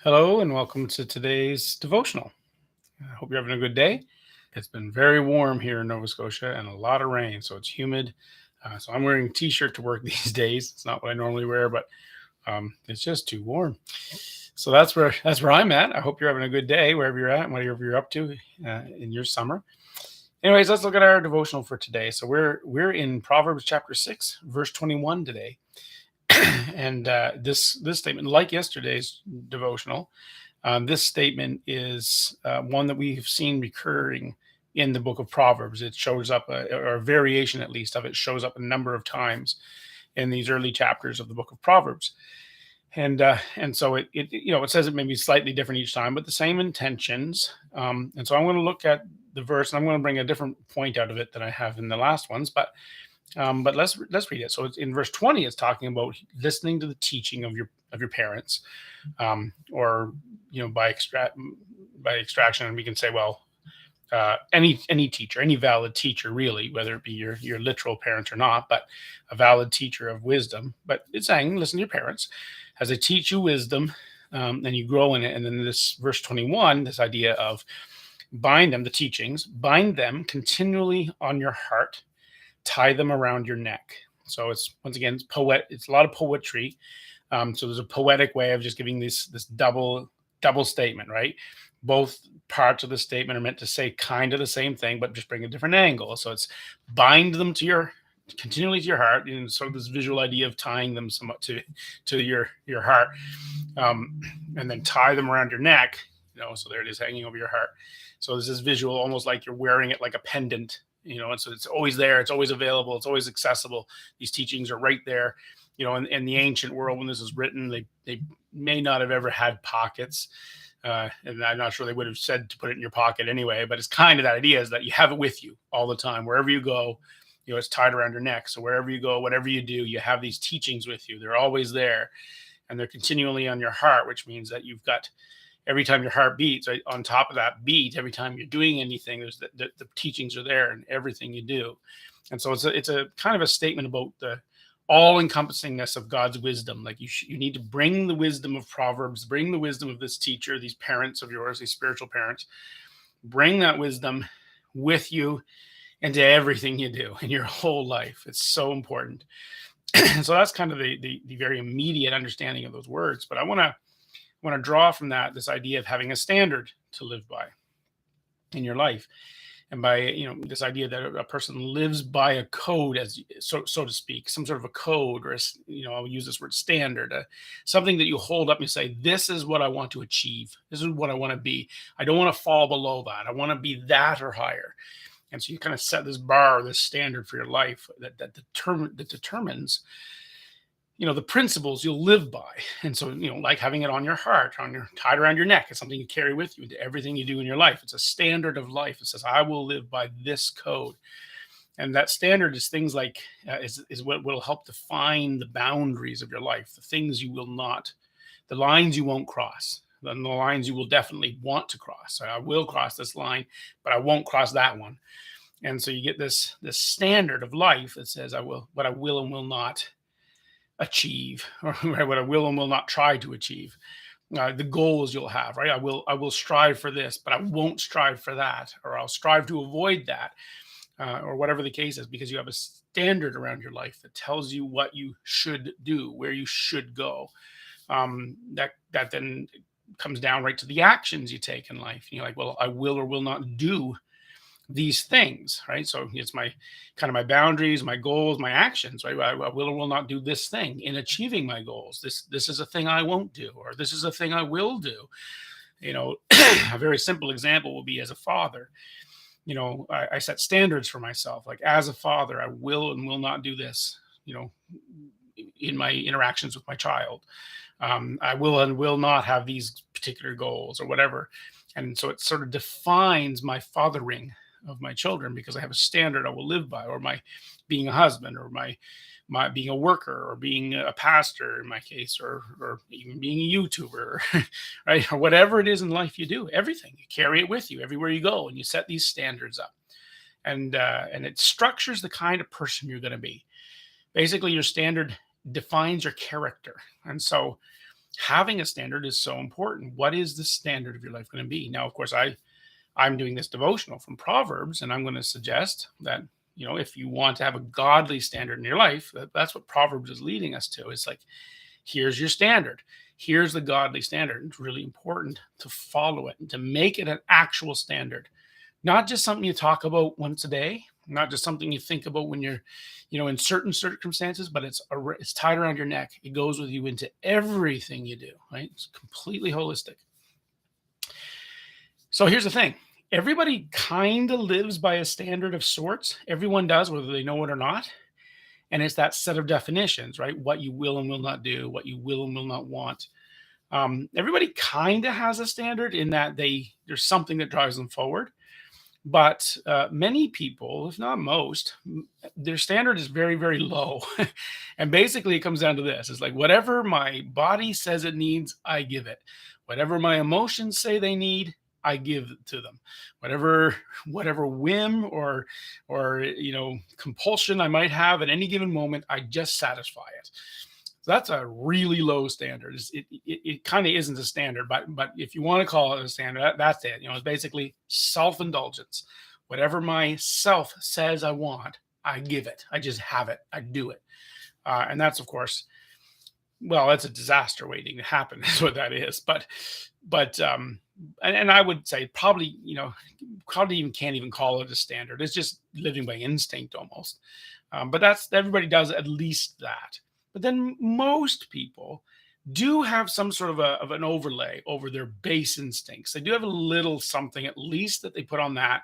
Hello and welcome to today's devotional. I hope you're having a good day. It's been very warm here in Nova Scotia and a lot of rain, so it's humid. So I'm wearing a t-shirt to work these days. It's not what I normally wear, but it's just too warm. So that's where I'm at. I hope you're having a good day wherever you're at, and whatever you're up to in your summer. Anyways, let's look at our devotional for today. So we're in Proverbs chapter 6, verse 21 today. And this statement, like yesterday's devotional, this statement is one that we've seen recurring in the book of Proverbs. It shows up, or a variation at least of it shows up a number of times in these early chapters of the book of Proverbs. And so it says it may be slightly different each time, but the same intentions. And so I'm going to look at the verse, and I'm going to bring a different point out of it than I have in the last ones. But let's read it. So it's in verse 20. It's talking about listening to the teaching of your parents, or by extraction, we can say, well, any teacher, any valid teacher, really, whether it be your literal parents or not, but a valid teacher of wisdom. But it's saying, listen to your parents as they teach you wisdom, and you grow in it. And then this verse 21, this idea of bind them, the teachings, bind them continually on your heart, tie them around your neck. So it's, once again, it's a lot of poetry. So there's a poetic way of just giving this double statement, right? Both parts of the statement are meant to say kind of the same thing, but just bring a different angle. So it's bind them continually to your heart, and so this visual idea of tying them somewhat to your heart, and then tie them around your neck. So there it is, hanging over your heart. So there's this visual, almost like you're wearing it like a pendant. And so it's always there, it's always available, it's always accessible. These teachings are right there. In the ancient world, when this was written, they may not have ever had pockets. And I'm not sure they would have said to put it in your pocket anyway, but it's kind of that idea, is that you have it with you all the time. Wherever you go, it's tied around your neck. So wherever you go, whatever you do, you have these teachings with you. They're always there, and they're continually on your heart, which means that you've got, every time your heart beats, right, on top of that beat, every time you're doing anything, there's the teachings are there in everything you do. And so it's a kind of a statement about the all-encompassingness of God's wisdom. Like you need to bring the wisdom of Proverbs, bring the wisdom of this teacher, these parents of yours, these spiritual parents, bring that wisdom with you into everything you do in your whole life. It's so important. So that's kind of the very immediate understanding of those words. But I want to draw from that this idea of having a standard to live by in your life, and by this idea that a person lives by a code, as so to speak, some sort of a code, or I'll use this word standard, something that you hold up and say, this is what I want to achieve, this is what I want to be. I don't want to fall below that. I want to be that or higher. And so you kind of set this bar, this standard for your life that determines the principles you'll live by. And so, like having it on your heart, tied around your neck, it's something you carry with you into everything you do in your life. It's a standard of life. It says, I will live by this code. And that standard is things like, is what will help define the boundaries of your life, the things you will not, the lines you won't cross, then the lines you will definitely want to cross. So I will cross this line, but I won't cross that one. And so you get this standard of life that says, what I will and will not achieve, or what I will and will not try to achieve. The goals you'll have, right? I will strive for this, but I won't strive for that, or I'll strive to avoid that, or whatever the case is, because you have a standard around your life that tells you what you should do, where you should go. That then comes down right to the actions you take in life. You're like, well, I will or will not do these things, right? So it's my boundaries, my goals, my actions, right? I will or will not do this thing in achieving my goals. This is a thing I won't do, or this is a thing I will do. A very simple example will be, as a father, I set standards for myself. Like, as a father, I will and will not do this, in my interactions with my child. I will and will not have these particular goals, or whatever. And so it sort of defines my fathering of my children, because I have a standard I will live by, or my being a husband, or my being a worker, or being a pastor in my case, or even being a YouTuber, right? Or whatever it is in life you do, everything, you carry it with you everywhere you go, and you set these standards up. And it structures the kind of person you're going to be. Basically, your standard defines your character. And so having a standard is so important. What is the standard of your life going to be? Now, of course, I'm doing this devotional from Proverbs, and I'm going to suggest that, if you want to have a godly standard in your life, that's what Proverbs is leading us to. It's like, here's your standard. Here's the godly standard. It's really important to follow it and to make it an actual standard, not just something you talk about once a day, not just something you think about when you're, in certain circumstances, but it's tied around your neck. It goes with you into everything you do, right? It's completely holistic. So here's the thing. Everybody kind of lives by a standard of sorts. Everyone does, whether they know it or not. And it's that set of definitions, right? What you will and will not do, what you will and will not want. Everybody kind of has a standard in that there's something that drives them forward. But many people, if not most, their standard is very, very low. And basically, it comes down to this: it's like, whatever my body says it needs, I give it. Whatever my emotions say they need, I give to them. Whatever whim or compulsion I might have at any given moment, I just satisfy it. So that's a really low standard. It kind of isn't a standard, but if you want to call it a standard, that's it. It's basically self-indulgence. Whatever my self says I want, I give it. I just have it. I do it. And that's, of course, well, that's a disaster waiting to happen. Is what that is. And I would say probably even can't even call it a standard. It's just living by instinct almost. But everybody does at least that. But then most people do have some sort of an overlay over their base instincts. They do have a little something, at least, that they put on that.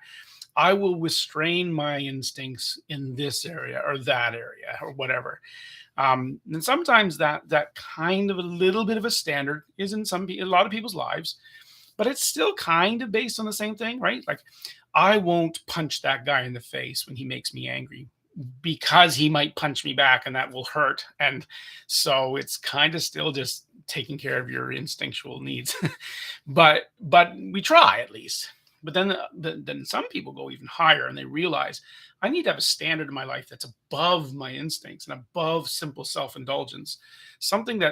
I will restrain my instincts in this area or that area or whatever. And sometimes that kind of a little bit of a standard is in a lot of people's lives, but it's still kind of based on the same thing, right? Like, I won't punch that guy in the face when he makes me angry, because he might punch me back and that will hurt. And so it's kind of still just taking care of your instinctual needs. but we try at least. But then some people go even higher and they realize, I need to have a standard in my life that's above my instincts and above simple self-indulgence, something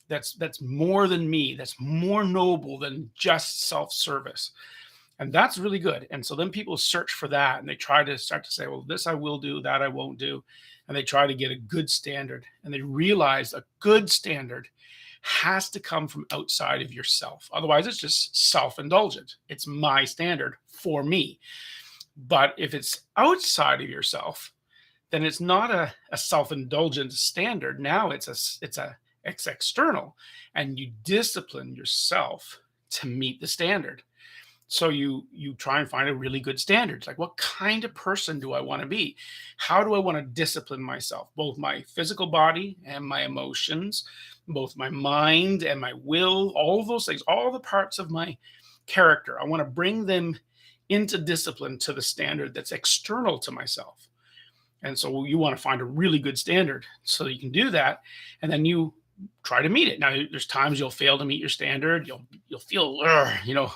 that's more than me, that's more noble than just self-service. And that's really good. And so then people search for that and they try to start to say, well, this I will do, that I won't do. And they try to get a good standard. And they realize a good standard has to come from outside of yourself. Otherwise, it's just self-indulgent. It's my standard for me. But if it's outside of yourself, then it's not a self-indulgent standard. Now it's external, and you discipline yourself to meet the standard. So you try and find a really good standard. It's like, what kind of person do I want to be? How do I want to discipline myself? Both my physical body and my emotions, both my mind and my will, all of those things, all the parts of my character. I want to bring them into discipline to the standard that's external to myself. And so you want to find a really good standard so you can do that. And then you try to meet it. Now, there's times you'll fail to meet your standard. You'll feel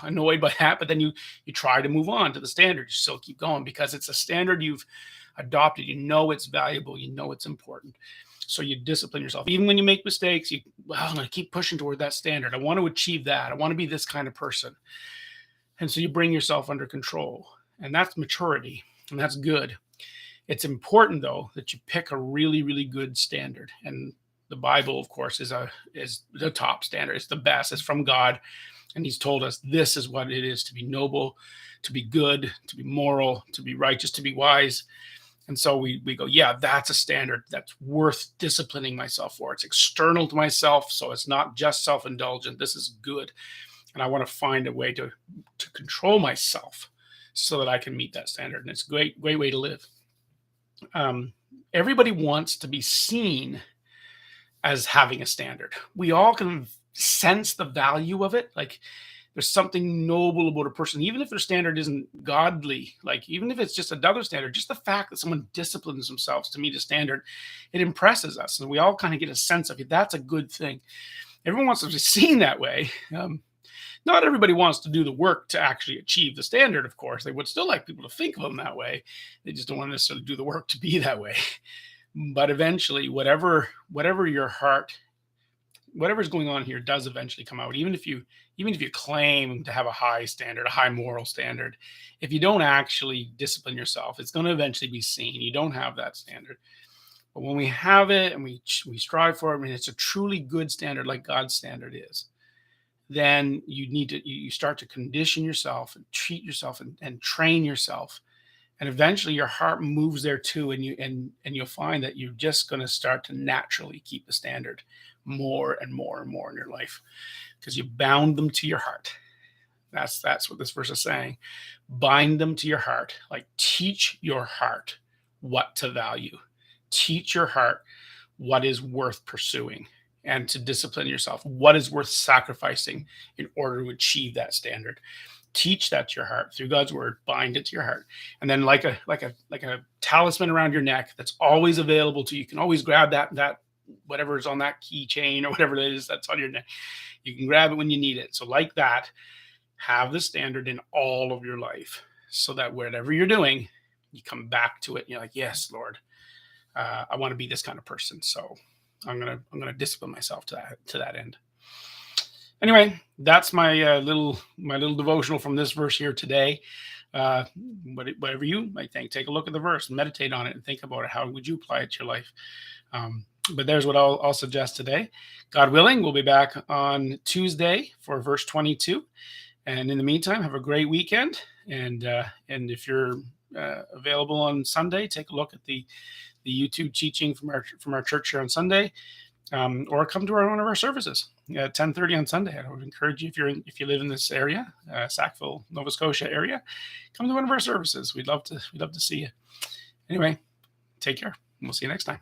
annoyed by that, but then you try to move on to the standard. You still keep going because it's a standard you've adopted. You know it's valuable. You know it's important. So you discipline yourself. Even when you make mistakes, I'm going to keep pushing toward that standard. I want to achieve that. I want to be this kind of person. And so you bring yourself under control. And that's maturity. And that's good. It's important, though, that you pick a really, really good standard. And the Bible, of course, is the top standard. It's the best. It's from God. And he's told us this is what it is to be noble, to be good, to be moral, to be righteous, to be wise. And so we go, yeah, that's a standard that's worth disciplining myself for. It's external to myself, so it's not just self-indulgent. This is good. And I want to find a way to control myself so that I can meet that standard. And it's a great way to live. Everybody wants to be seen as having a standard. We all can sense the value of it. Like, there's something noble about a person, even if their standard isn't godly, like even if it's just another standard, just the fact that someone disciplines themselves to meet a standard, it impresses us. And we all kind of get a sense of it. That's a good thing. Everyone wants to be seen that way. Not everybody wants to do the work to actually achieve the standard, of course. They would still like people to think of them that way. They just don't want to necessarily do the work to be that way. But eventually, whatever your heart whatever's going on here does eventually come out. Even if you claim to have a high standard, a high moral standard, if you don't actually discipline yourself, it's going to eventually be seen. You don't have that standard. But when we have it and we strive for it, and it's a truly good standard, like God's standard is, then you start to condition yourself and treat yourself and train yourself, and eventually your heart moves there too, and you'll find that you're just going to start to naturally keep the standard more and more and more in your life, because you bound them to your heart. That's what this verse is saying. Bind them to your heart. Like, teach your heart what to value. Teach your heart what is worth pursuing, and to discipline yourself what is worth sacrificing in order to achieve that standard. Teach that to your heart through God's word. Bind it to your heart, and then like a talisman around your neck that's always available to you. You can always grab that whatever is on that keychain or whatever it is that's on your neck. You can grab it when you need it. So like that, have the standard in all of your life, so that whatever you're doing, you come back to it. And you're like, yes, Lord, I want to be this kind of person. So I'm gonna discipline myself to that end. Anyway, that's my little devotional from this verse here today. Whatever you might think, take a look at the verse, meditate on it, and think about it. How would you apply it to your life? But there's what I'll suggest today. God willing, we'll be back on Tuesday for verse 22. And in the meantime, have a great weekend. And if you're available on Sunday, take a look at the YouTube teaching from our church here on Sunday, or come to one of our services at 10:30 on Sunday. I would encourage you, if you live in this area, Sackville, Nova Scotia area, come to one of our services. We'd love to see you. Anyway, take care. We'll see you next time.